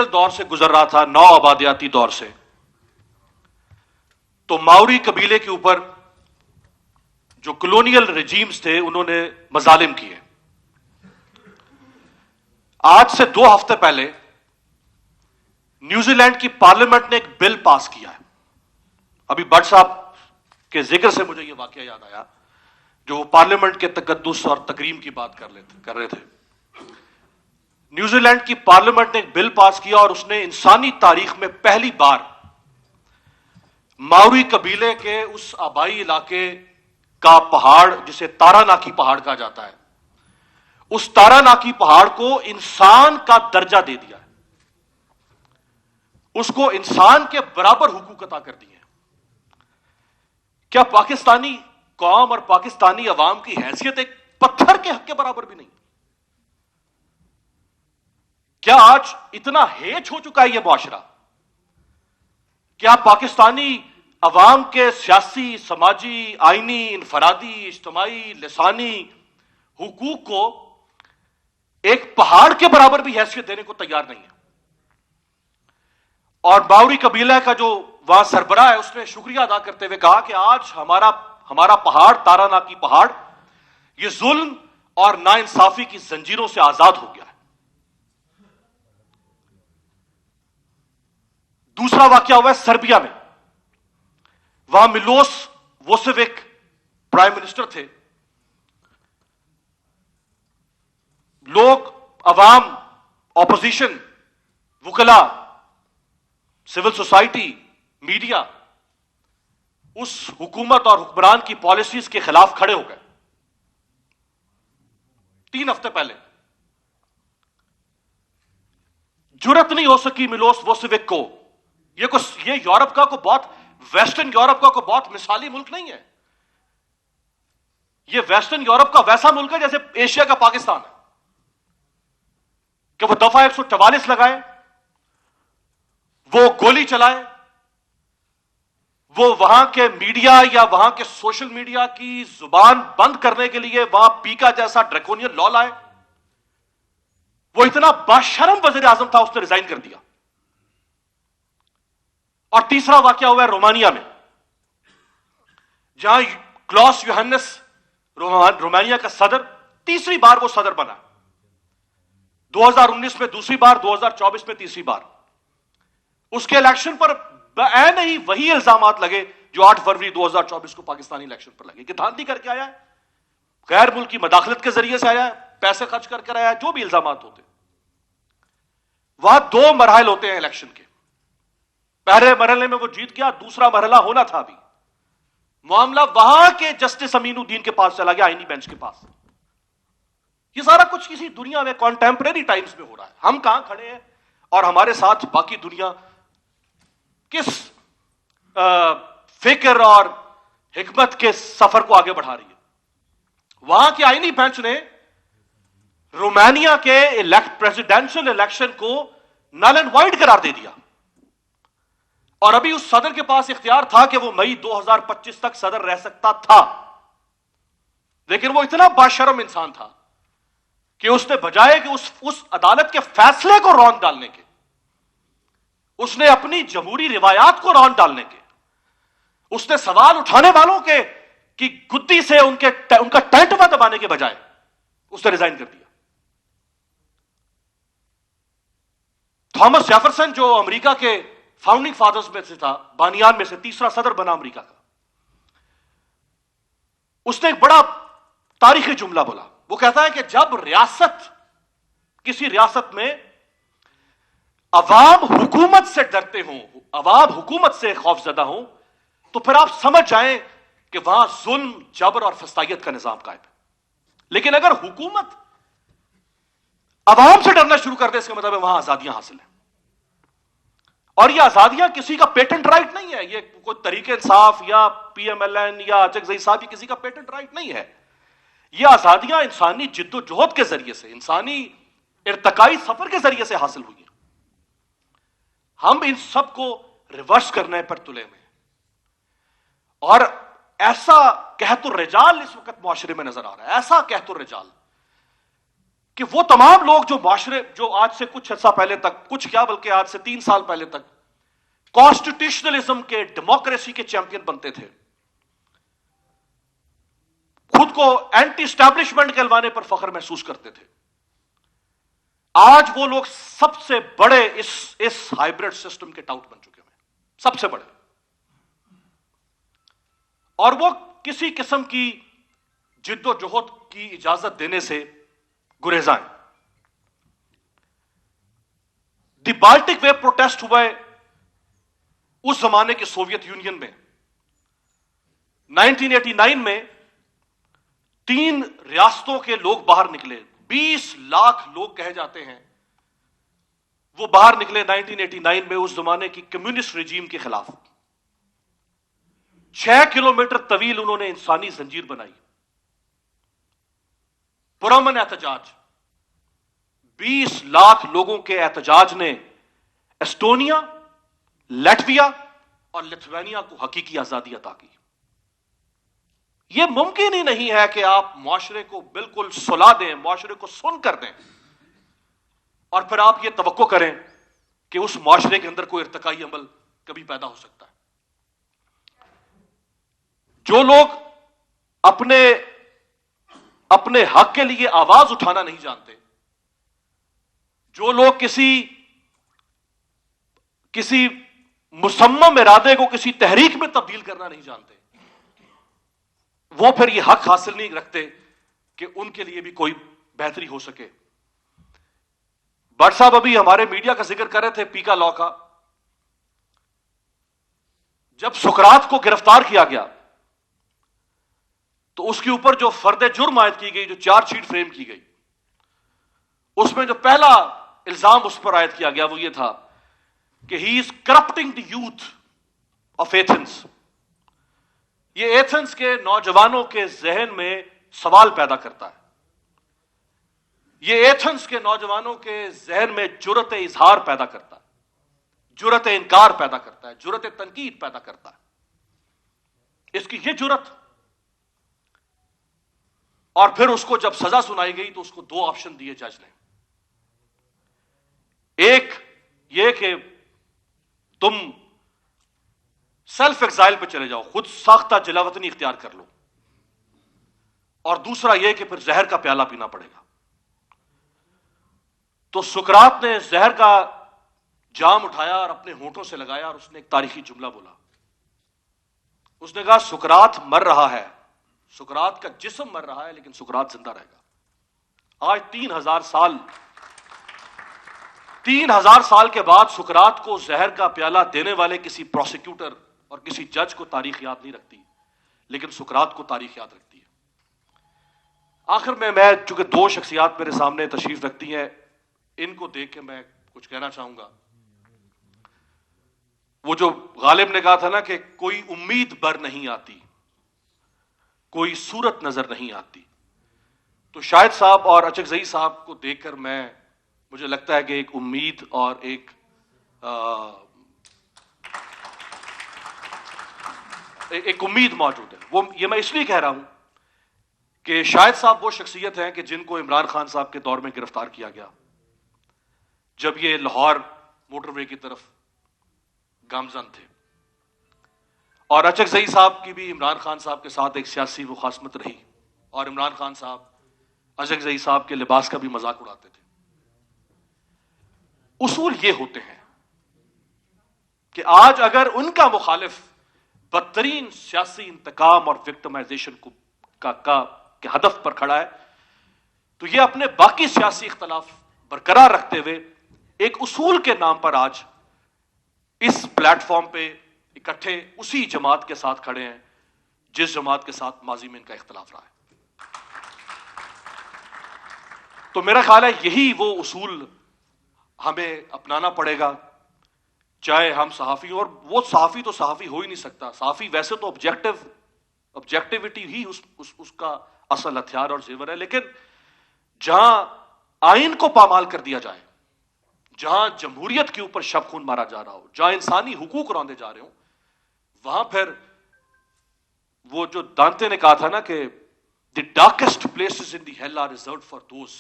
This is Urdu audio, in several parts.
دور سے گزر رہا تھا، نو آبادیاتی دور سے، تو ماؤری قبیلے کے اوپر جو کلونیل رجیمز تھے انہوں نے مظالم کیے۔ آج سے 2 ہفتے پہلے نیوزی لینڈ کی پارلیمنٹ نے ایک بل پاس کیا ہے۔ ابھی بٹ صاحب کے ذکر سے مجھے یہ واقعہ یاد آیا، جو پارلیمنٹ کے تقدس اور تکریم کی بات کر رہے تھے۔ نیوزی لینڈ کی پارلیمنٹ نے ایک بل پاس کیا اور اس نے انسانی تاریخ میں پہلی بار ماؤری قبیلے کے اس آبائی علاقے کا پہاڑ جسے تاراناکی پہاڑ کہا جاتا ہے، اس تاراناکی پہاڑ کو انسان کا درجہ دے دیا ہے، اس کو انسان کے برابر حقوق عطا کر دیے ہیں۔ کیا پاکستانی قوم اور پاکستانی عوام کی حیثیت ایک پتھر کے حق کے برابر بھی نہیں؟ کیا آج اتنا ہیچ ہو چکا ہے یہ معاشرہ؟ کیا پاکستانی عوام کے سیاسی، سماجی، آئینی، انفرادی، اجتماعی، لسانی حقوق کو ایک پہاڑ کے برابر بھی حیثیت دینے کو تیار نہیں ہے؟ اور ماؤری قبیلہ کا جو وہاں سربراہ ہے اس نے شکریہ ادا کرتے ہوئے کہا کہ آج ہمارا پہاڑ، تاراناکی پہاڑ، یہ ظلم اور ناانصافی کی زنجیروں سے آزاد ہو گیا ہے۔ دوسرا واقعہ ہوا ہے سربیا میں، وہاں ملوس ووسیوک پرائم منسٹر تھے۔ لوگ، عوام، اپوزیشن، وکلا، سول سوسائٹی، میڈیا اس حکومت اور حکمران کی پالیسیز کے خلاف کھڑے ہو گئے 3 ہفتے پہلے۔ جرت نہیں ہو سکی ملوس ووسیوک کو، یہ یورپ کا کوئی بہت ویسٹرن یورپ کا کوئی بہت مثالی ملک نہیں ہے، یہ ویسٹرن یورپ کا ویسا ملک ہے جیسے ایشیا کا پاکستان ہے، کہ وہ دفعہ 144 لگائے، وہ گولی چلائے، وہ وہاں کے میڈیا یا وہاں کے سوشل میڈیا کی زبان بند کرنے کے لیے وہاں پیکا جیسا ڈریکونین لا لائے۔ وہ اتنا باشرم وزیر اعظم تھا، اس نے ریزائن کر دیا۔ اور تیسرا واقعہ ہوا ہے رومانیہ میں، جہاں کلاس یوہانس رومانیہ کا صدر، تیسری بار وہ صدر بنا، 2019 میں دوسری بار، 2024 میں تیسری بار۔ اس کے الیکشن پر بعین ہی وہی الزامات لگے جو 8 فروری 2024 کو پاکستانی الیکشن پر لگے، کہ دھاندلی کر کے آیا ہے، غیر ملکی مداخلت کے ذریعے سے آیا ہے، پیسے خرچ کر آیا ہے، جو بھی الزامات ہوتے۔ وہاں 2 مراحل ہوتے ہیں الیکشن کے، پہلے مرحلے میں وہ جیت گیا، دوسرا مرحلہ ہونا تھا ابھی، معاملہ وہاں کے جسٹس امین الدین کے پاس چلا گیا، آئینی بینچ کے پاس۔ یہ سارا کچھ کسی دنیا میں کانٹمپریری ٹائمز میں ہو رہا ہے، ہم کہاں کھڑے ہیں اور ہمارے ساتھ باقی دنیا کس فکر اور حکمت کے سفر کو آگے بڑھا رہی ہے؟ وہاں کے آئینی بینچ نے رومانیہ کے پریزیڈینشل الیکشن کو نل اینڈ وائڈ قرار دے دیا، اور ابھی اس صدر کے پاس اختیار تھا کہ وہ مئی 2025 تک صدر رہ سکتا تھا، لیکن وہ اتنا باشرم انسان تھا کہ اس نے بجائے کہ اس عدالت کے فیصلے کو رون ڈالنے کے، اس نے اپنی جمہوری روایات کو رون ڈالنے کے، اس نے سوال اٹھانے والوں کی گدی سے ان کا ٹینٹوا دبانے کے بجائے اس نے ریزائن کر دیا۔ تھامس جیفرسن جو امریکہ کے فاؤنڈنگ فادرز میں سے تھا، بانیان میں سے تیسرا صدر بنا امریکہ کا، اس نے ایک بڑا تاریخی جملہ بولا۔ وہ کہتا ہے کہ جب کسی ریاست میں عوام حکومت سے ڈرتے ہوں، عوام حکومت سے خوف زدہ ہوں، تو پھر آپ سمجھ جائیں کہ وہاں ظلم، جبر اور فسطائیت کا نظام قائم ہے۔ لیکن اگر حکومت عوام سے ڈرنا شروع کر دے، اس کا مطلب ہے وہاں آزادیاں حاصل ہیں، اور یہ آزادیاں کسی کا پیٹنٹ رائٹ نہیں ہے، یہ کوئی تحریک انصاف یا پی ایم ایل این یا چکزئی صاحب کی کسی کا پیٹنٹ رائٹ نہیں ہے۔ یہ آزادیاں انسانی جد و جہد کے ذریعے سے، انسانی ارتقائی سفر کے ذریعے سے حاصل ہوئی ہیں۔ ہم ان سب کو ریورس کرنے پر تلے ہوئے ہیں، اور ایسا قحط الرجال اس وقت معاشرے میں نظر آ رہا ہے، ایسا قحط الرجال کہ وہ تمام لوگ جو معاشرے جو آج سے کچھ عرصہ پہلے تک، کچھ کیا بلکہ آج سے 3 سال پہلے تک کانسٹیٹیوشنلزم کے، ڈیموکریسی کے چیمپئن بنتے تھے، خود کو اینٹی اسٹیبلشمنٹ کہلوانے پر فخر محسوس کرتے تھے، آج وہ لوگ سب سے بڑے اس ہائیبرڈ سسٹم کے ٹاؤٹ بن چکے ہیں، سب سے بڑے، اور وہ کسی قسم کی جد و جہد کی اجازت دینے سے گریزاں ہیں۔ دی بالٹک وے پروٹیسٹ ہوا ہے اس زمانے کے سوویت یونین میں 1989 میں 3 ریاستوں کے لوگ باہر نکلے، 20 لاکھ لوگ کہے جاتے ہیں وہ باہر نکلے 1989 میں اس زمانے کی کمیونسٹ رجیم کے خلاف۔ 6 کلومیٹر طویل انہوں نے انسانی زنجیر بنائی، پرامن احتجاج، 20 لاکھ لوگوں کے احتجاج نے ایسٹونیا، لیٹویا اور لتھوینیا کو حقیقی آزادی عطا کی۔ یہ ممکن ہی نہیں ہے کہ آپ معاشرے کو بالکل سلا دیں، معاشرے کو سن کر دیں، اور پھر آپ یہ توقع کریں کہ اس معاشرے کے اندر کوئی ارتقائی عمل کبھی پیدا ہو سکتا ہے۔ جو لوگ اپنے حق کے لیے آواز اٹھانا نہیں جانتے، جو لوگ کسی مصمم ارادے کو کسی تحریک میں تبدیل کرنا نہیں جانتے، وہ پھر یہ حق حاصل نہیں رکھتے کہ ان کے لیے بھی کوئی بہتری ہو سکے۔ بٹ صاحب ابھی ہمارے میڈیا کا ذکر کر رہے تھے پیکا لا کا، جب سقراط کو گرفتار کیا گیا تو اس کے اوپر جو فرد جرم عائد کی گئی، جو چارج شیٹ فریم کی گئی، اس میں جو پہلا الزام اس پر عائد کیا گیا وہ یہ تھا کہ ہی از corrupting the youth of Athens. یہ ایتھنس کے نوجوانوں کے ذہن میں سوال پیدا کرتا ہے، یہ ایتھنس کے نوجوانوں کے ذہن میں جرأت اظہار پیدا کرتا ہے، جرأت انکار پیدا کرتا ہے، جرأت تنقید پیدا کرتا ہے۔ اس کی یہ جرأت، اور پھر اس کو جب سزا سنائی گئی تو اس کو 2 آپشن دیے جج نے، ایک یہ کہ تم سیلف ایگزائل پہ چلے جاؤ، خود ساختہ جلاوطنی اختیار کر لو، اور دوسرا یہ کہ پھر زہر کا پیالہ پینا پڑے گا۔ تو سقراط نے زہر کا جام اٹھایا اور اپنے ہونٹوں سے لگایا، اور اس نے ایک تاریخی جملہ بولا، اس نے کہا سقراط مر رہا ہے، سقراط کا جسم مر رہا ہے لیکن سقراط زندہ رہے گا۔ آج 3000 سال کے بعد سقراط کو زہر کا پیالہ دینے والے کسی پروسیکیوٹر اور کسی جج کو تاریخ یاد نہیں رکھتی، لیکن سقراط کو تاریخ یاد رکھتی ہے۔ آخر میں چونکہ 2 شخصیات میرے سامنے تشریف رکھتی ہیں، ان کو دیکھ کے میں کچھ کہنا چاہوں گا۔ وہ جو غالب نے کہا تھا نا کہ کوئی امید بر نہیں آتی، کوئی صورت نظر نہیں آتی، تو شاہد صاحب اور اچکزئی صاحب کو دیکھ کر مجھے لگتا ہے کہ ایک امید اور ایک امید موجود ہے۔ یہ میں اس لیے کہہ رہا ہوں کہ شاہد صاحب وہ شخصیت ہیں کہ جن کو عمران خان صاحب کے دور میں گرفتار کیا گیا، جب یہ لاہور موٹر وے کی طرف گامزن تھے، اور اچکزئی صاحب کی بھی عمران خان صاحب کے ساتھ ایک سیاسی مخاصمت رہی، اور عمران خان صاحب اچکزئی صاحب کے لباس کا بھی مذاق اڑاتے تھے۔ اصول یہ ہوتے ہیں کہ آج اگر ان کا مخالف بدترین سیاسی انتقام اور وکٹمائزیشن کے ہدف پر کھڑا ہے، تو یہ اپنے باقی سیاسی اختلاف برقرار رکھتے ہوئے ایک اصول کے نام پر آج اس پلیٹ فارم پہ اکٹھے اسی جماعت کے ساتھ کھڑے ہیں جس جماعت کے ساتھ ماضی میں ان کا اختلاف رہا ہے۔ تو میرا خیال ہے یہی وہ اصول ہمیں اپنانا پڑے گا، چاہے ہم صحافی، اور وہ صحافی تو صحافی ہو ہی نہیں سکتا، صحافی ویسے تو آبجیکٹیوٹی ہی اس کا اصل ہتھیار اور زیور ہے، لیکن جہاں آئین کو پامال کر دیا جائے، جہاں جمہوریت کے اوپر شب خون مارا جا رہا ہو، جہاں انسانی حقوق روندے جا رہے ہوں، وہاں پھر وہ جو دانتے نے کہا تھا نا کہ the darkest places in the hell are reserved for those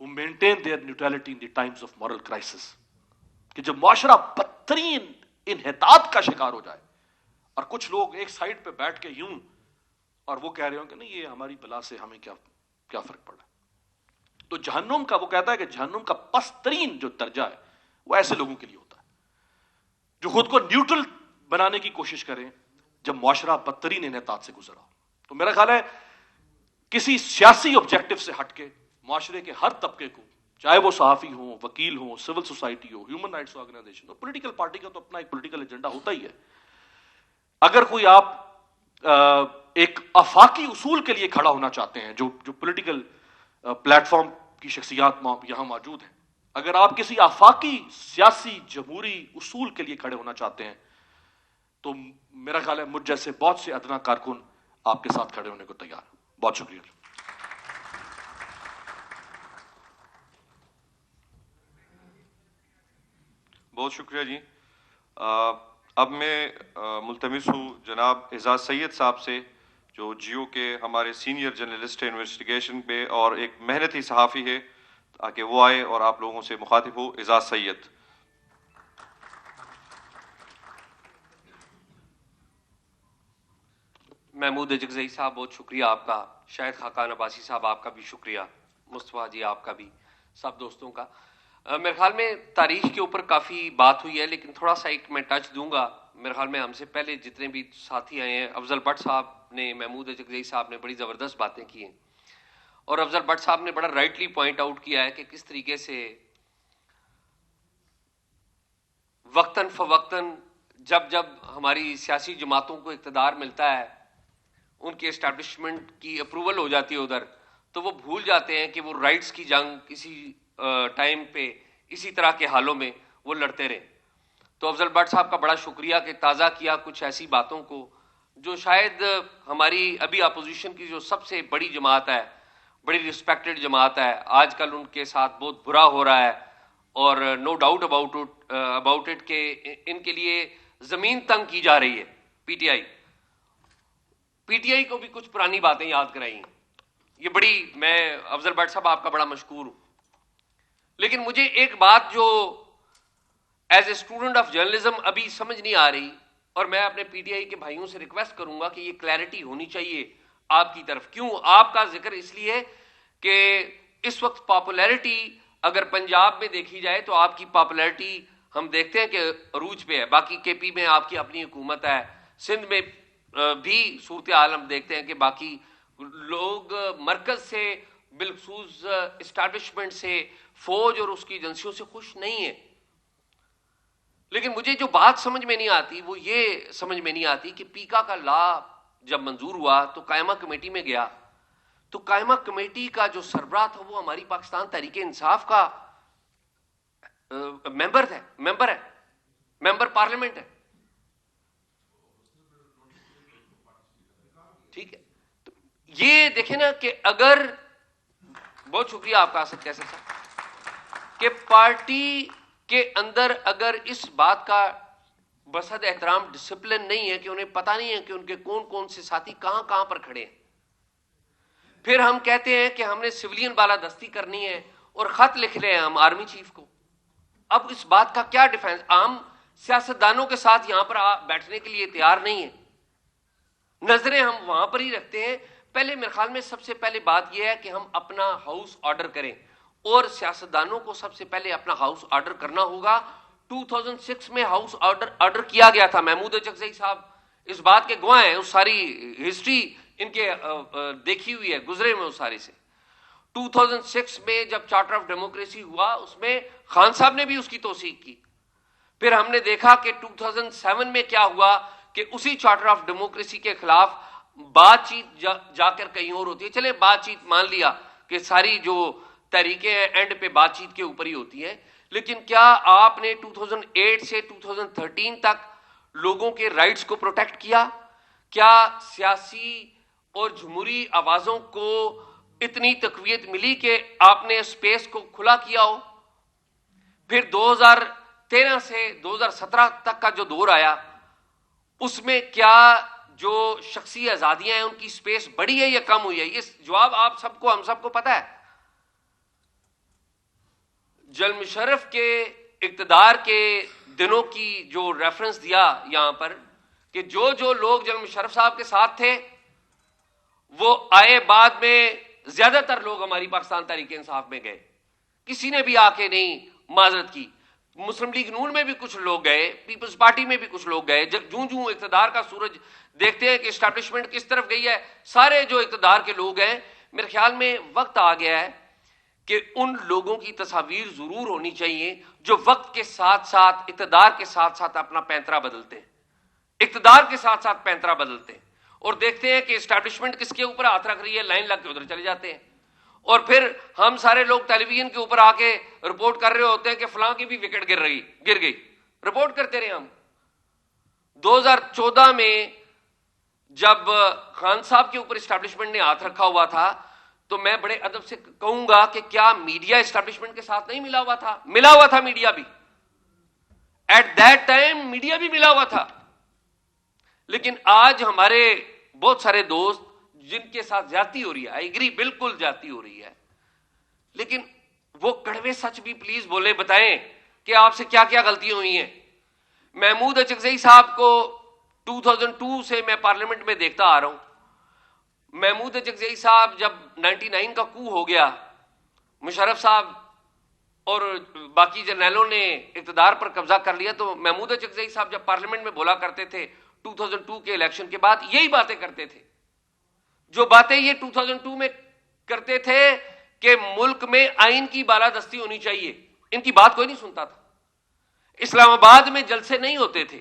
who maintain their neutrality in the times of moral crisis. کہ جب معاشرہ بدترین انحطاط کا شکار ہو جائے اور کچھ لوگ ایک سائڈ پہ بیٹھ کے یوں اور وہ کہہ رہے ہوں کہ نہیں یہ ہماری بلا سے ہمیں کیا فرق پڑا. تو جہنم کا وہ کہتا ہے کہ جہنم کا پست ترین جو درجہ ہے وہ ایسے لوگوں کے لیے ہوتا ہے جو خود کو نیوٹرل بنانے کی کوشش کریں جب معاشرہ بدترین انحطاط سے گزرا ہو. تو میرا خیال ہے کسی سیاسی آبجیکٹو سے ہٹ کے معاشرے کے ہر طبقے کو، چاہے وہ صحافی ہوں، وکیل ہوں، سول سوسائٹی ہو، ہیومن رائٹس آرگنائزیشن ہو، پولیٹیکل پارٹی کا تو اپنا ایک پولیٹیکل ایجنڈا ہوتا ہی ہے. اگر کوئی آپ ایک آفاقی اصول کے لیے کھڑا ہونا چاہتے ہیں، جو پولیٹیکل پلیٹ فارم کی شخصیات یہاں موجود ہیں، اگر آپ کسی آفاقی سیاسی جمہوری اصول کے لیے کھڑے ہونا چاہتے ہیں تو میرا خیال ہے مجھ جیسے بہت سے ادنا کارکن آپ کے ساتھ کھڑے ہونے کو تیار ہیں. بہت شکریہ. بہت شکریہ جی. اب میں ملتمس ہوں جناب اعزاز سید صاحب سے، جو جیو کے ہمارے سینئر جرنلسٹ ہیں انویسٹیگیشن پہ اور ایک محنتی صحافی ہے، تاکہ وہ آئے اور آپ لوگوں سے مخاطب ہو. اعزاز سید. محمود اجگزئی صاحب بہت شکریہ آپ کا. شاہد خاقان عباسی صاحب آپ کا بھی شکریہ. مصطفیٰ جی آپ کا بھی، سب دوستوں کا. میرے خیال میں تاریخ کے اوپر کافی بات ہوئی ہے، لیکن تھوڑا سا ایک میں ٹچ دوں گا. میرے خیال میں ہم سے پہلے جتنے بھی ساتھی آئے ہیں، افضل بٹ صاحب نے، محمود اجگزئی صاحب نے بڑی زبردست باتیں کی ہیں، اور افضل بٹ صاحب نے بڑا رائٹلی پوائنٹ آؤٹ کیا ہے کہ کس طریقے سے وقتاً فوقتاً جب ہماری سیاسی جماعتوں کو اقتدار ملتا ہے، ان کے اسٹیبلشمنٹ کی اپروول ہو جاتی ہے ادھر، تو وہ بھول جاتے ہیں کہ وہ رائٹس کی جنگ کسی ٹائم پہ اسی طرح کے حالوں میں وہ لڑتے رہے. تو افضل بٹ صاحب کا بڑا شکریہ کہ تازہ کیا کچھ ایسی باتوں کو جو شاید ہماری ابھی اپوزیشن کی جو سب سے بڑی جماعت ہے، بڑی رسپیکٹڈ جماعت ہے، آج کل ان کے ساتھ بہت برا ہو رہا ہے. اور نو ڈاؤٹ اباؤٹ اٹ کہ ان کے لیے زمین تنگ کی جا رہی ہے. پی ٹی آئی کو بھی کچھ پرانی باتیں یاد کرائی ہیں. یہ بڑی، میں افضل بٹ صاحب آپ کا بڑا مشکور ہوں. لیکن مجھے ایک بات جو as a student of journalism ابھی سمجھ نہیں آ رہی، اور میں اپنے پی ٹی آئی کے بھائیوں سے ریکویسٹ کروں گا کہ یہ کلیئرٹی ہونی چاہیے آپ کی طرف. کیوں آپ کا ذکر اس لیے کہ اس وقت پاپولیرٹی اگر پنجاب میں دیکھی جائے تو آپ کی پاپولیرٹی ہم دیکھتے ہیں کہ عروج پہ ہے. باقی کے پی میں آپ کی اپنی حکومت ہے، سندھ میں بھی صورتحال ہم دیکھتے ہیں کہ باقی لوگ مرکز سے بالخصوص اسٹیبلشمنٹ سے، فوج اور اس کی ایجنسیوں سے خوش نہیں ہیں. لیکن مجھے جو بات سمجھ میں نہیں آتی وہ یہ سمجھ میں نہیں آتی کہ پیکا کا لا جب منظور ہوا تو قائمہ کمیٹی میں گیا، تو قائمہ کمیٹی کا جو سربراہ تھا وہ ہماری پاکستان تحریک انصاف کا ممبر ہے، ممبر پارلیمنٹ ہے. ٹھیک ہے، تو یہ دیکھیں نا کہ اگر، بہت شکریہ آپ کا اسد کیسر صاحب، کہ پارٹی کے اندر اگر اس بات کا بسد احترام ڈسپلن نہیں ہے کہ انہیں پتہ نہیں ہے کہ ان کے کون کون سے ساتھی کہاں کہاں پر کھڑے ہیں، پھر ہم کہتے ہیں کہ ہم نے سویلین بالادستی کرنی ہے اور خط لکھ رہے ہیں ہم آرمی چیف کو. اب اس بات کا کیا ڈیفینس؟ عام سیاستدانوں کے ساتھ یہاں پر بیٹھنے کے لیے تیار نہیں ہے، نظریں ہم وہاں پر ہی رکھتے ہیں. پہلے میرے خیال میں سب سے پہلے بات یہ ہے کہ ہم اپنا ہاؤس آرڈر کریں، اور سیاستدانوں کو سب سے پہلے اپنا ہاؤس آرڈر کرنا ہوگا. 2006 میں ہاؤس آرڈر کیا گیا تھا. محمود اجگزئی صاحب اس بات کے گواہ ہیں، اس ساری ہسٹری ان کے دیکھی ہوئی ہے، گزرے میں اس سارے سے. 2006 میں جب چارٹر آف ڈیموکریسی ہوا اس میں خان صاحب نے بھی اس کی توثیق کی. پھر ہم نے دیکھا کہ 2007 میں کیا ہوا کہ اسی چارٹر آف ڈیموکریسی کے خلاف بات چیت جا کر کہیں اور ہوتی ہے. چلیں بات چیت مان لیا کہ ساری جو تحریکیں ہیں اینڈ پہ بات چیت کے اوپر ہی ہوتی ہیں، لیکن کیا آپ نے 2008 سے 2013 تک لوگوں کے رائٹس کو پروٹیکٹ کیا؟ کیا سیاسی اور جمہوری آوازوں کو اتنی تقویت ملی کہ آپ نے اسپیس کو کھلا کیا ہو؟ پھر 2013 سے 2017 تک کا جو دور آیا اس میں کیا جو شخصی آزادیاں ہیں ان کی اسپیس بڑھی ہے یا کم ہوئی ہے؟ یہ جواب آپ سب کو، ہم سب کو پتہ ہے. جنرل مشرف کے اقتدار کے دنوں کی جو ریفرنس دیا یہاں پر کہ جو لوگ جنرل مشرف صاحب کے ساتھ تھے وہ آئے بعد میں زیادہ تر لوگ ہماری پاکستان تحریک انصاف میں گئے, کسی نے بھی آ کے نہیں معذرت کی. مسلم لیگ نون میں بھی کچھ لوگ گئے, پیپلز پارٹی میں بھی کچھ لوگ گئے. جب جوں اقتدار کا سورج دیکھتے ہیں کہ اسٹیبلشمنٹ کس طرف گئی ہے, سارے جو اقتدار کے لوگ ہیں, میرے خیال میں وقت آ گیا ہے کہ ان لوگوں کی تصاویر ضرور ہونی چاہیے جو وقت کے ساتھ ساتھ اقتدار کے ساتھ ساتھ اپنا پینترا بدلتے ہیں, اقتدار کے ساتھ ساتھ پینترا بدلتے ہیں اور دیکھتے ہیں کہ اسٹیبلشمنٹ کس کے اوپر ہاتھ رکھ رہی ہے, لائن لگ کے ادھر چلے جاتے ہیں. اور پھر ہم سارے لوگ ٹیلی ویژن کے اوپر آ کے رپورٹ کر رہے ہوتے ہیں کہ فلاں کی بھی وکٹ گر گئی, رپورٹ کرتے رہے ہم. 2014 میں جب خان صاحب کے اوپر اسٹیبلشمنٹ نے ہاتھ رکھا ہوا تھا تو میں بڑے ادب سے کہوں گا کہ کیا میڈیا اسٹیبلشمنٹ کے ساتھ نہیں ملا ہوا تھا؟ ملا ہوا تھا میڈیا بھی, ایٹ دیٹ ٹائم میڈیا بھی ملا ہوا تھا. لیکن آج ہمارے بہت سارے دوست جن کے ساتھ زیادتی ہو رہی ہے, آئی اگری, بالکل زیادتی ہو رہی ہے, لیکن وہ کڑوے سچ بھی پلیز بولے, بتائیں کہ آپ سے کیا کیا غلطیاں ہوئی ہیں. محمود اچکزئی صاحب کو 2002 سے میں پارلیمنٹ میں دیکھتا آ رہا ہوں. محمود اچکزئی صاحب جب 99 کا کو ہو گیا, مشرف صاحب اور باقی جرنیلوں نے اقتدار پر قبضہ کر لیا, تو محمود اچکزئی صاحب جب پارلیمنٹ میں بولا کرتے تھے 2002 کے الیکشن کے بعد, یہی باتیں کرتے تھے جو باتیں یہ 2002 میں کرتے تھے کہ ملک میں آئین کی بالادستی ہونی چاہیے. ان کی بات کوئی نہیں سنتا تھا. اسلام آباد میں جلسے نہیں ہوتے تھے,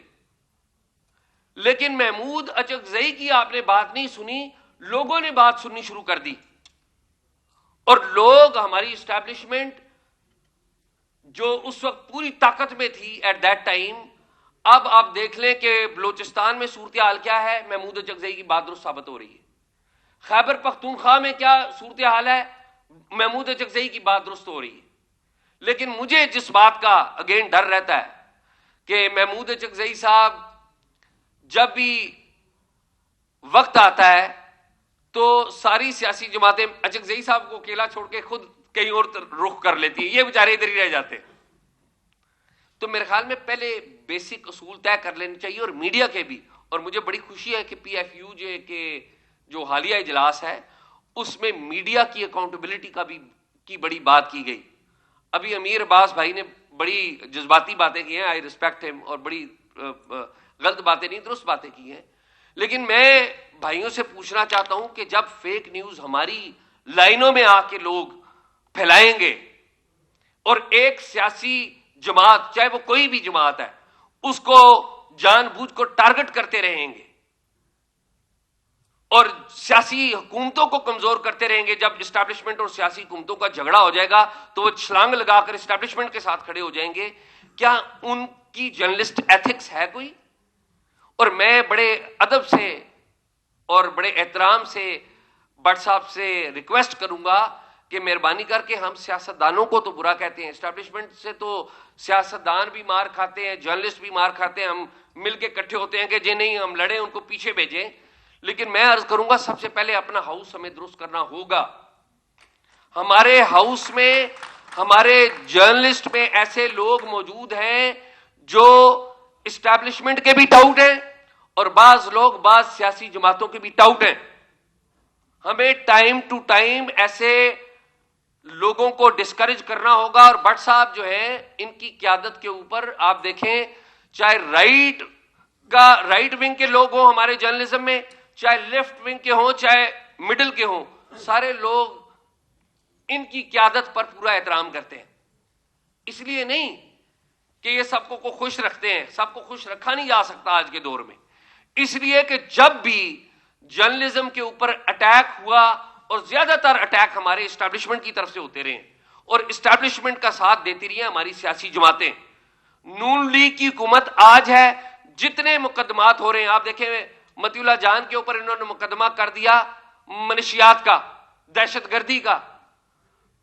لیکن محمود اچکزئی کی آپ نے بات نہیں سنی, لوگوں نے بات سننی شروع کر دی. اور لوگ, ہماری اسٹیبلشمنٹ جو اس وقت پوری طاقت میں تھی ایٹ دیٹ ٹائم, اب آپ دیکھ لیں کہ بلوچستان میں صورتحال کیا ہے, محمود اچکزئی کی بات درست ثابت ہو رہی ہے. خیبر پختونخوا میں کیا صورتحال ہے, محمود اچکزئی کی بات درست ہو رہی ہے. لیکن مجھے جس بات کا اگین ڈر رہتا ہے کہ محمود اچکزئی صاحب جب بھی وقت آتا ہے تو ساری سیاسی جماعتیں اچکزئی صاحب کو اکیلا چھوڑ کے خود کہیں اور رخ کر لیتی ہیں, یہ بیچارے ادھر ہی رہ جاتے ہیں. تو میرے خیال میں پہلے بیسک اصول طے کر لینے چاہیے, اور میڈیا کے بھی. اور مجھے بڑی خوشی ہے کہ پی ایف یو جے کے جو حالیہ اجلاس ہے اس میں میڈیا کی اکاؤنٹیبلٹی کی بڑی بات کی گئی. ابھی امیر عباس بھائی نے بڑی جذباتی باتیں کی ہیں, آئی ریسپیکٹ ہم, اور بڑی غلط باتیں نہیں, درست باتیں کی ہیں. لیکن میں بھائیوں سے پوچھنا چاہتا ہوں کہ جب فیک نیوز ہماری لائنوں میں آ کے لوگ پھیلائیں گے اور ایک سیاسی جماعت, چاہے وہ کوئی بھی جماعت ہے, اس کو جان بوجھ کو ٹارگٹ کرتے رہیں گے اور سیاسی حکومتوں کو کمزور کرتے رہیں گے, جب اسٹیبلشمنٹ اور سیاسی حکومتوں کا جھگڑا ہو جائے گا تو وہ چھلانگ لگا کر اسٹیبلشمنٹ کے ساتھ کھڑے ہو جائیں گے. کیا ان کی جرنلسٹ ایتھکس ہے کوئی؟ اور میں بڑے ادب سے اور بڑے احترام سے بٹ صاحب سے ریکویسٹ کروں گا کہ مہربانی کر کے, ہم سیاستدانوں کو تو برا کہتے ہیں, اسٹیبلشمنٹ سے تو سیاستدان بھی مار کھاتے ہیں, جرنلسٹ بھی مار کھاتے ہیں, ہم مل کے اکٹھے ہوتے ہیں کہ جی نہیں ہم لڑیں, ان کو پیچھے بھیجیں. لیکن میں عرض کروں گا سب سے پہلے اپنا ہاؤس ہمیں درست کرنا ہوگا. ہمارے ہاؤس میں, ہمارے جرنلسٹ میں ایسے لوگ موجود ہیں جو اسٹیبلشمنٹ کے بھی ٹاؤٹ ہیں اور بعض لوگ بعض سیاسی جماعتوں کے بھی ٹاؤٹ ہیں. ہمیں ٹائم ٹو ٹائم ایسے لوگوں کو ڈسکریج کرنا ہوگا. اور بٹ صاحب جو ہیں ان کی قیادت کے اوپر آپ دیکھیں, چاہے رائٹ ونگ کے لوگ ہوں ہمارے جرنلزم میں, چاہے لیفٹ ونگ کے ہوں, چاہے مڈل کے ہوں, سارے لوگ ان کی قیادت پر پورا احترام کرتے ہیں. اس لیے نہیں کہ یہ سب کو خوش رکھتے ہیں, سب کو خوش رکھا نہیں جا سکتا آج کے دور میں. اس لیے کہ جب بھی جرنلزم کے اوپر اٹیک ہوا, اور زیادہ تر اٹیک ہمارے اسٹیبلشمنٹ کی طرف سے ہوتے رہے, اور اسٹیبلشمنٹ کا ساتھ دیتی رہی ہیں ہماری سیاسی جماعتیں. نون لیگ کی حکومت آج ہے, جتنے مقدمات ہو رہے ہیں آپ دیکھیں, متی اللہ جان کے اوپر انہوں نے مقدمہ کر دیا منشیات کا, دہشت گردی کا.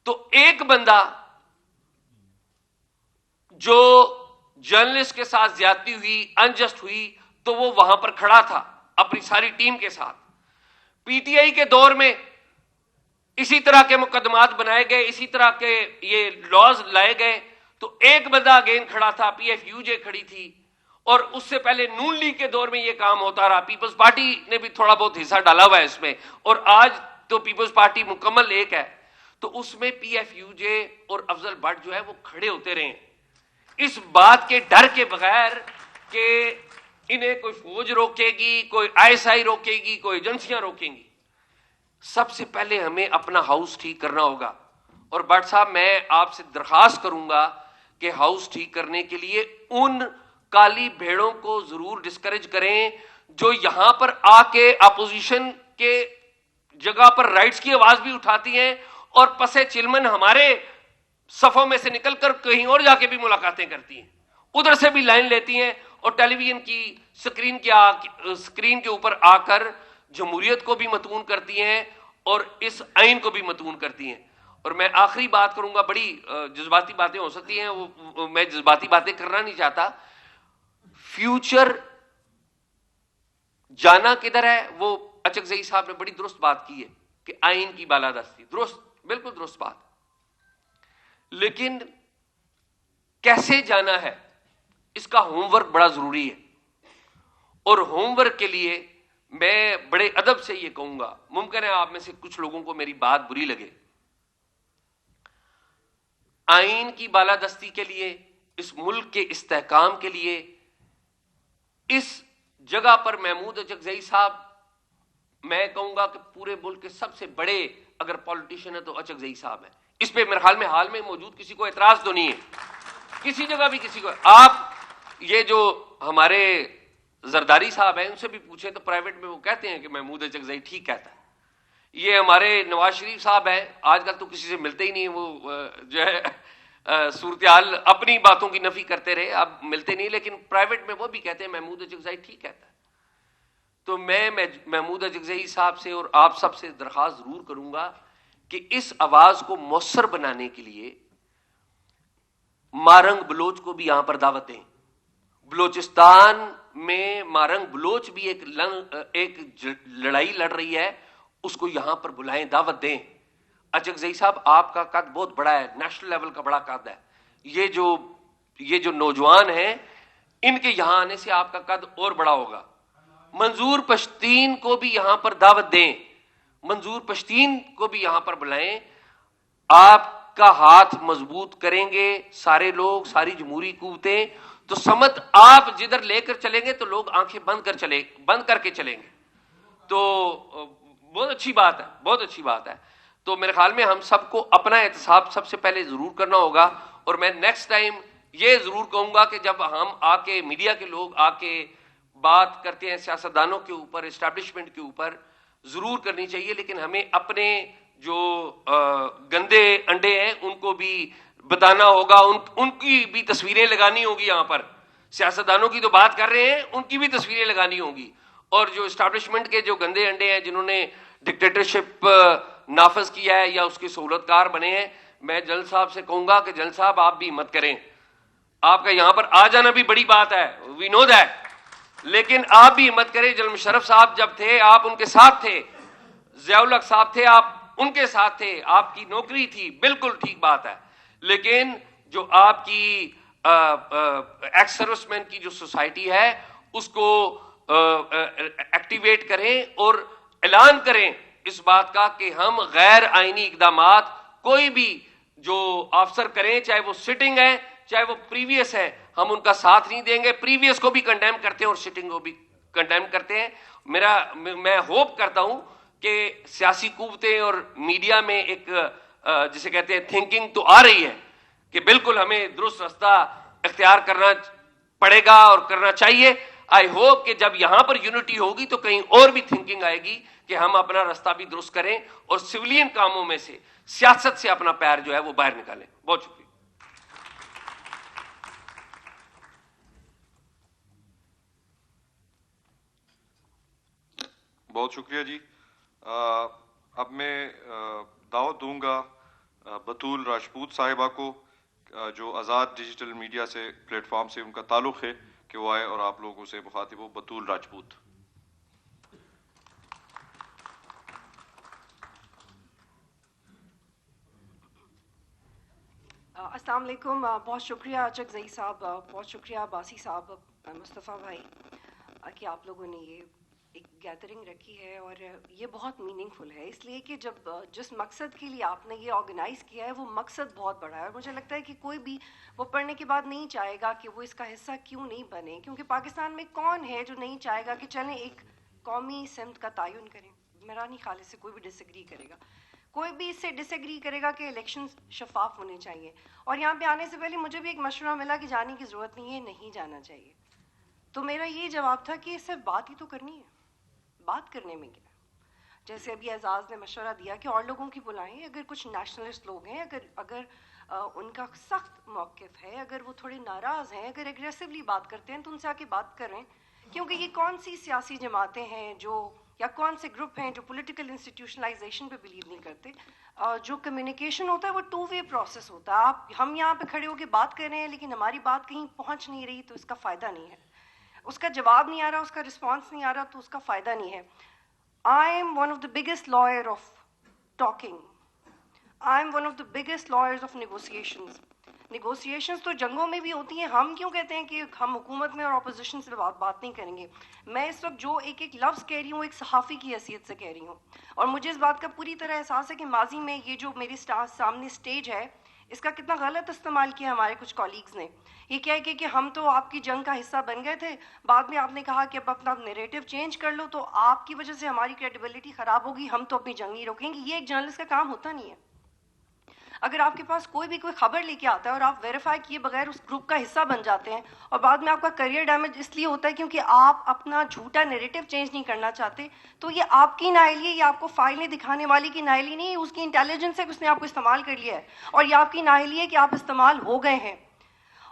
تو ایک بندہ جو جرنلسٹ کے ساتھ زیادتی ہوئی, انجسٹ ہوئی, تو وہ وہاں پر کھڑا تھا اپنی ساری ٹیم کے ساتھ. پی ٹی آئی کے دور میں اسی طرح کے مقدمات بنائے گئے, اسی طرح کے یہ لاز لائے گئے, تو ایک بندہ اگین کھڑا تھا, پی ایف یو جے کھڑی تھی, اور اس سے پہلے نون لیگ کے دور میں یہ کام ہوتا رہا. پیپلز پارٹی نے بھی تھوڑا بہت حصہ ڈالا ہوا ہے اس میں, اور آج تو پیپلز پارٹی مکمل ایک ہے. تو اس میں پی ایف یو جے اور افضل بٹ جو ہے وہ کھڑے ہوتے رہے اس بات کے ڈر کے بغیر کہ انہیں کوئی فوج روکے گی, کوئی آئی ایس آئی روکے گی, کوئی ایجنسیاں روکیں گی. سب سے پہلے ہمیں اپنا ہاؤس ٹھیک کرنا ہوگا. اور بٹ صاحب میں آپ سے درخواست کروں گا کہ ہاؤس ٹھیک کرنے کے لیے ان کالی بھیڑوں کو ضرور ڈسکریج کریں جو یہاں پر آ کے اپوزیشن کے جگہ پر رائٹس کی آواز بھی اٹھاتی ہیں, اور پسے چلمن ہمارے صفوں میں سے نکل کر کہیں اور جا کے بھی ملاقاتیں کرتی ہیں, ادھر سے بھی لائن لیتی ہیں, اور ٹیلی ویژن کی سکرین کے اوپر آ کر جمہوریت کو بھی متون کرتی ہیں اور اس آئین کو بھی متون کرتی ہیں. اور میں آخری بات کروں گا, بڑی جذباتی باتیں ہو سکتی ہیں, وہ میں جذباتی باتیں کرنا نہیں چاہتا. فیوچر جانا کدھر ہے, وہ اچکزئی صاحب نے بڑی درست بات کی ہے کہ آئین کی بالادستی, درست, بالکل درست بات. لیکن کیسے جانا ہے اس کا ہوم ورک بڑا ضروری ہے, اور ہوم ورک کے لیے میں بڑے ادب سے یہ کہوں گا, ممکن ہے آپ میں سے کچھ لوگوں کو میری بات بری لگے, آئین کی بالادستی کے لیے, اس ملک کے استحکام کے لیے, اس جگہ پر محمود اچکزئی صاحب, میں کہوں گا کہ پورے ملک کے سب سے بڑے اگر پولیٹیشین ہے تو اچکزئی صاحب ہیں. اس پہ میرے خیال میں حال میں موجود کسی کو اعتراض تو نہیں ہے, کسی جگہ بھی کسی کو. آپ یہ جو ہمارے زرداری صاحب ہیں ان سے بھی پوچھیں تو پرائیویٹ میں وہ کہتے ہیں کہ محمود اچکزئی ٹھیک کہتا ہے. یہ ہمارے نواز شریف صاحب ہیں, آج کل تو کسی سے ملتے ہی نہیں, وہ جو ہے صورتحال اپنی باتوں کی نفی کرتے رہے, اب ملتے نہیں, لیکن پرائیویٹ میں وہ بھی کہتے ہیں محمود اچکزئی ٹھیک کہتا ہے. تو میں محمود اچکزئی صاحب سے اور آپ سب سے درخواست ضرور کروں گا کہ اس آواز کو مؤثر بنانے کے لیے مارنگ بلوچ کو بھی یہاں پر دعوت دیں. بلوچستان میں مارنگ بلوچ بھی ایک لڑائی لڑ رہی ہے, اس کو یہاں پر بلائیں, دعوت دیں. اچکزئی صاحب آپ کا قد بہت بڑا ہے, نیشنل لیول کا بڑا قد ہے. یہ جو نوجوان ہیں ان کے یہاں آنے سے آپ کا قد اور بڑا ہوگا. منظور پشتین کو بھی یہاں پر دعوت دیں, منظور پشتین کو بھی یہاں پر بلائیں. آپ کا ہاتھ مضبوط کریں گے سارے لوگ, ساری جمہوری قوتیں, تو سمت آپ جدھر لے کر چلیں گے تو لوگ آنکھیں بند کر کے چلیں گے. تو بہت اچھی بات ہے, بہت اچھی بات ہے. تو میرے خیال میں ہم سب کو اپنا احتساب سب سے پہلے ضرور کرنا ہوگا. اور میں نیکسٹ ٹائم یہ ضرور کہوں گا کہ جب ہم آ کے میڈیا کے لوگ آ کے بات کرتے ہیں سیاستدانوں کے اوپر, اسٹیبلشمنٹ کے اوپر, ضرور کرنی چاہیے, لیکن ہمیں اپنے جو گندے انڈے ہیں ان کو بھی بتانا ہوگا, ان کی بھی تصویریں لگانی ہوگی. یہاں پر سیاستدانوں کی تو بات کر رہے ہیں, ان کی بھی تصویریں لگانی ہوگی. اور جو اسٹیبلشمنٹ کے جو گندے انڈے ہیں جنہوں نے ڈکٹیٹرشپ نافذ کیا ہے یا اس کے سہولت کار بنے ہیں, میں جلال صاحب سے کہوں گا کہ جلال صاحب آپ بھی ہمت کریں. آپ کا یہاں پر آ جانا بھی بڑی بات ہے, وی نو دیٹ, لیکن آپ بھی ہمت کریں. جنرل مشرف صاحب جب تھے آپ ان کے ساتھ تھے, ضیاء الحق صاحب تھے آپ ان کے ساتھ تھے, آپ کی نوکری تھی, بالکل ٹھیک بات ہے. لیکن جو آپ کی ایکس سروس مین کی جو سوسائٹی ہے اس کو ایکٹیویٹ کریں اور اعلان کریں اس بات کا کہ ہم غیر آئینی اقدامات کوئی بھی جو افسر کریں, چاہے وہ سٹنگ ہے چاہے وہ پریویس ہے, ہم ان کا ساتھ نہیں دیں گے. پریویس کو بھی کنڈیم کرتے ہیں اور سٹنگ کو بھی کنڈیم کرتے ہیں. میں ہوپ کرتا ہوں کہ سیاسی قوتیں اور میڈیا میں ایک جسے کہتے ہیں تھنکنگ تو آ رہی ہے کہ بالکل ہمیں درست راستہ اختیار کرنا پڑے گا اور کرنا چاہیے. آئی ہوپ کہ جب یہاں پر یونٹی ہوگی تو کہیں اور بھی تھنکنگ آئے گی کہ ہم اپنا راستہ بھی درست کریں اور سویلین کاموں میں سے, سیاست سے اپنا پیر جو ہے وہ باہر نکالیں. بہت شکریہ. بہت شکریہ جی. اب میں دعوت دوں گا بطول راجپوت صاحبہ کو, جو آزاد ڈیجیٹل میڈیا سے پلیٹ فارم سے ان کا تعلق ہے, کہ وہ آئے اور آپ لوگوں سے مخاطب ہو. بطول راجپوت. السلام علیکم. بہت شکریہ اچک زئی صاحب, بہت شکریہ باسی صاحب, مصطفیٰ بھائی, کہ آپ لوگوں نے یہ ایک گیدرنگ رکھی ہے, اور یہ بہت میننگ فل ہے, اس لیے کہ جس مقصد کے لیے آپ نے یہ آرگنائز کیا ہے وہ مقصد بہت بڑا ہے, اور مجھے لگتا ہے کہ کوئی بھی وہ پڑھنے کے بعد نہیں چاہے گا کہ وہ اس کا حصہ کیوں نہیں بنے, کیونکہ پاکستان میں کون ہے جو نہیں چاہے گا کہ چلیں ایک قومی سمت کا تعین کریں. میرا نہیں خیال سے کوئی بھی ڈس ایگری کرے گا, کوئی بھی اس سے ڈس ایگری کرے گا کہ الیکشن شفاف ہونے چاہیے. اور یہاں پہ آنے سے پہلے مجھے بھی ایک مشورہ ملا کہ جانے کی ضرورت نہیں ہے, نہیں جانا چاہیے. تو میرا یہ جواب تھا کہ صرف بات ہی تو کرنی ہے, بات کرنے میں کیا ہے. جیسے ابھی اعزاز نے مشورہ دیا کہ اور لوگوں کی بلائیں, اگر کچھ نیشنلسٹ لوگ ہیں, اگر ان کا سخت موقف ہے, اگر وہ تھوڑے ناراض ہیں, اگر ایگریسولی بات کرتے ہیں تو ان سے آ کے بات کریں. کیونکہ یہ کون سی سیاسی جماعتیں ہیں یا کون سے گروپ ہیں جو پولیٹیکل انسٹیٹیوشنلائزیشن پہ بلیو نہیں کرتے. جو کمیونیکیشن ہوتا ہے وہ 2 وے پروسیس ہوتا ہے. ہم یہاں پہ کھڑے ہو کے بات کر رہے ہیں لیکن ہماری بات کہیں پہنچ نہیں رہی تو اس کا فائدہ نہیں ہے, اس کا جواب نہیں آ رہا, اس کا رسپانس نہیں آ رہا تو اس کا فائدہ نہیں ہے. I am one of the biggest lawyer of talking. I am one of the biggest lawyers of negotiations. Negotiations تو جنگوں میں بھی ہوتی ہیں. ہم کیوں کہتے ہیں کہ ہم حکومت میں اور اپوزیشن سے بات نہیں کریں گے؟ میں اس وقت جو ایک لفظ کہہ رہی ہوں ایک صحافی کی حیثیت سے کہہ رہی ہوں, اور مجھے اس بات کا پوری طرح احساس ہے کہ ماضی میں یہ جو میرے سامنے سٹیج ہے اس کا کتنا غلط استعمال کیا ہمارے کچھ کالیگز نے. یہ کہہ کے کہ ہم تو آپ کی جنگ کا حصہ بن گئے تھے, بعد میں آپ نے کہا کہ اب اپنا نیریٹو چینج کر لو تو آپ کی وجہ سے ہماری کریڈیبلٹی خراب ہوگی, ہم تو اپنی جنگ نہیں روکیں گے. یہ ایک جرنلسٹ کا کام ہوتا نہیں ہے. اگر آپ کے پاس کوئی خبر لے کے آتا ہے اور آپ ویریفائی کیے بغیر اس گروپ کا حصہ بن جاتے ہیں, اور بعد میں آپ کا کریئر ڈیمیج اس لیے ہوتا ہے کیونکہ آپ اپنا جھوٹا نیریٹو چینج نہیں کرنا چاہتے, تو یہ آپ کی نااہلی ہے, یہ آپ کو فائلیں دکھانے والی کی نااہلی نہیں ہے, اس کی انٹیلیجنس ہے کہ اس نے آپ کو استعمال کر لیا ہے, اور یہ آپ کی نااہلی ہے کہ آپ استعمال ہو گئے ہیں.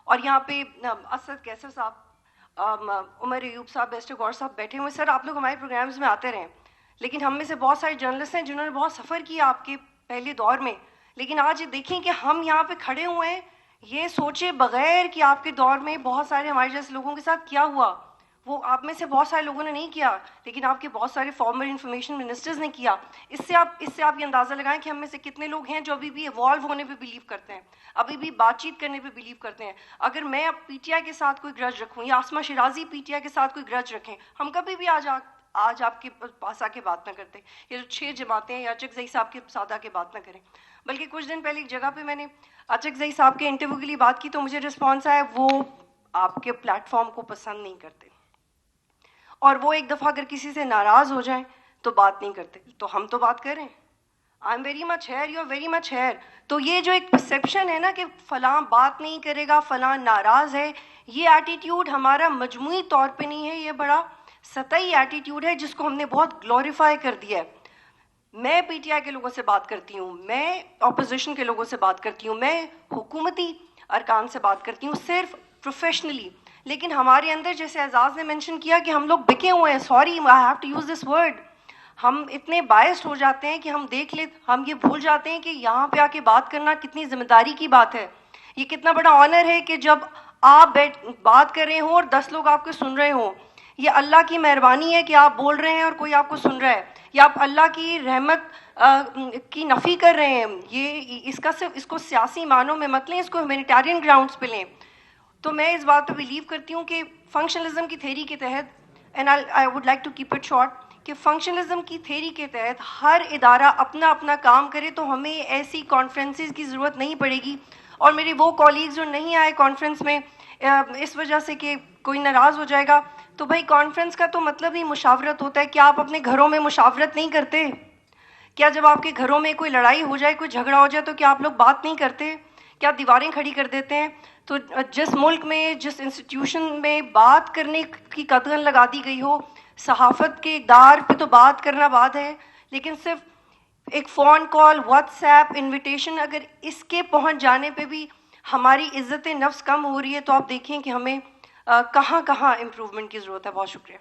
اور یہاں پہ اسد کیسر صاحب, عمر ایوب صاحب, بیسٹر غور صاحب بیٹھے ہوئے. سر آپ لوگ ہمارے پروگرامز میں آتے رہیں, لیکن ہم میں سے بہت سارے جرنلسٹ ہیں جنہوں نے بہت سفر کیا آپ کے پہلے دور میں, لیکن آج دیکھیں کہ ہم یہاں پہ کھڑے ہوئے ہیں یہ سوچے بغیر کہ آپ کے دور میں بہت سارے ہمارے جیسے لوگوں کے ساتھ کیا ہوا. وہ آپ میں سے بہت سارے لوگوں نے نہیں کیا, لیکن آپ کے بہت سارے فارمر انفارمیشن منسٹرز نے کیا. اس سے آپ یہ اندازہ لگائیں کہ ہم میں سے کتنے لوگ ہیں جو ابھی بھی ایوالو ہونے پہ بلیو کرتے ہیں, ابھی بھی بات چیت کرنے پہ بلیو کرتے ہیں. اگر میں اب پی ٹی آئی کے ساتھ کوئی گرج رکھوں یا آسما شیرازی پی ٹی آئی کے ساتھ کوئی گرج رکھیں, ہم کبھی بھی آج آپ کے پاس آ کے بات نہ کرتے. یہ جو 6 جماعتیں ہیں یا اچک زئی صاحب کے ساتھ آ کے بات نہ کریں. بلکہ کچھ دن پہلے ایک جگہ پہ میں نے اچک زئی صاحب کے انٹرویو کے لیے بات کی تو مجھے رسپانس آیا وہ آپ کے پلیٹ فارم کو پسند نہیں کرتے, اور وہ ایک دفعہ اگر کسی سے ناراض ہو جائیں تو بات نہیں کرتے. تو ہم تو بات کر رہے ہیں, I am very much here, you are very much here. تو یہ جو ایک پرسیپشن ہے نا کہ فلاں بات نہیں کرے گا, فلاں ناراض ہے, یہ ایٹیٹیوڈ ہمارا مجموعی طور پہ نہیں ہے, یہ بڑا سطحی ایٹیٹیوڈ ہے جس کو ہم نے بہت گلوریفائی کر دیا ہے. میں پی ٹی آئی کے لوگوں سے بات کرتی ہوں, میں اپوزیشن کے لوگوں سے بات کرتی ہوں, میں حکومتی ارکان سے بات کرتی ہوں صرف پروفیشنلی. لیکن ہمارے اندر جیسے اعزاز نے مینشن کیا کہ ہم لوگ بکے ہوئے ہیں, sorry I have to use this word, ہم اتنے بائسڈ ہو جاتے ہیں کہ ہم یہ بھول جاتے ہیں کہ یہاں پہ آ کے بات کرنا کتنی ذمہ داری کی بات ہے. یہ کتنا بڑا آنر ہے کہ جب آپ بات کر رہے ہوں اور 10 لوگ آپ کو سن رہے ہوں. یہ اللہ کی مہربانی ہے کہ آپ بول رہے ہیں اور کوئی آپ کو سن رہا ہے, یا آپ اللہ کی رحمت کی نفی کر رہے ہیں. یہ اس کو سیاسی معنوں میں مت لیں, اس کو ہیومینیٹیرین گراؤنڈز پہ لیں. تو میں اس بات پہ بلیو کرتی ہوں کہ فنکشنلزم کی تھیری کے تحت, and I would like to keep it short, کہ فنکشنلزم کی تھیری کے تحت ہر ادارہ اپنا کام کرے تو ہمیں ایسی کانفرنسز کی ضرورت نہیں پڑے گی. اور میرے وہ کالیگز جو نہیں آئے کانفرنس میں اس وجہ سے کہ کوئی ناراض ہو جائے گا, تو بھائی کانفرنس کا تو مطلب ہی مشاورت ہوتا ہے. کیا آپ اپنے گھروں میں مشاورت نہیں کرتے؟ کیا جب آپ کے گھروں میں کوئی لڑائی ہو جائے, کوئی جھگڑا ہو جائے تو کیا آپ لوگ بات نہیں کرتے؟ کیا آپ دیواریں کھڑی کر دیتے ہیں؟ تو جس ملک میں جس انسٹیٹیوشن میں بات کرنے کی قدغن لگا دی گئی ہو, صحافت کے اقدار پہ تو بات کرنا بات ہے, لیکن صرف ایک phone call, what's app invitation, اگر اس کے پہنچ جانے پہ بھی ہماری عزت نفس کم ہو رہی ہے تو آپ دیکھیں کہ ہمیں کہاں امپروومنٹ کی ضرورت ہے. بہت شکریہ.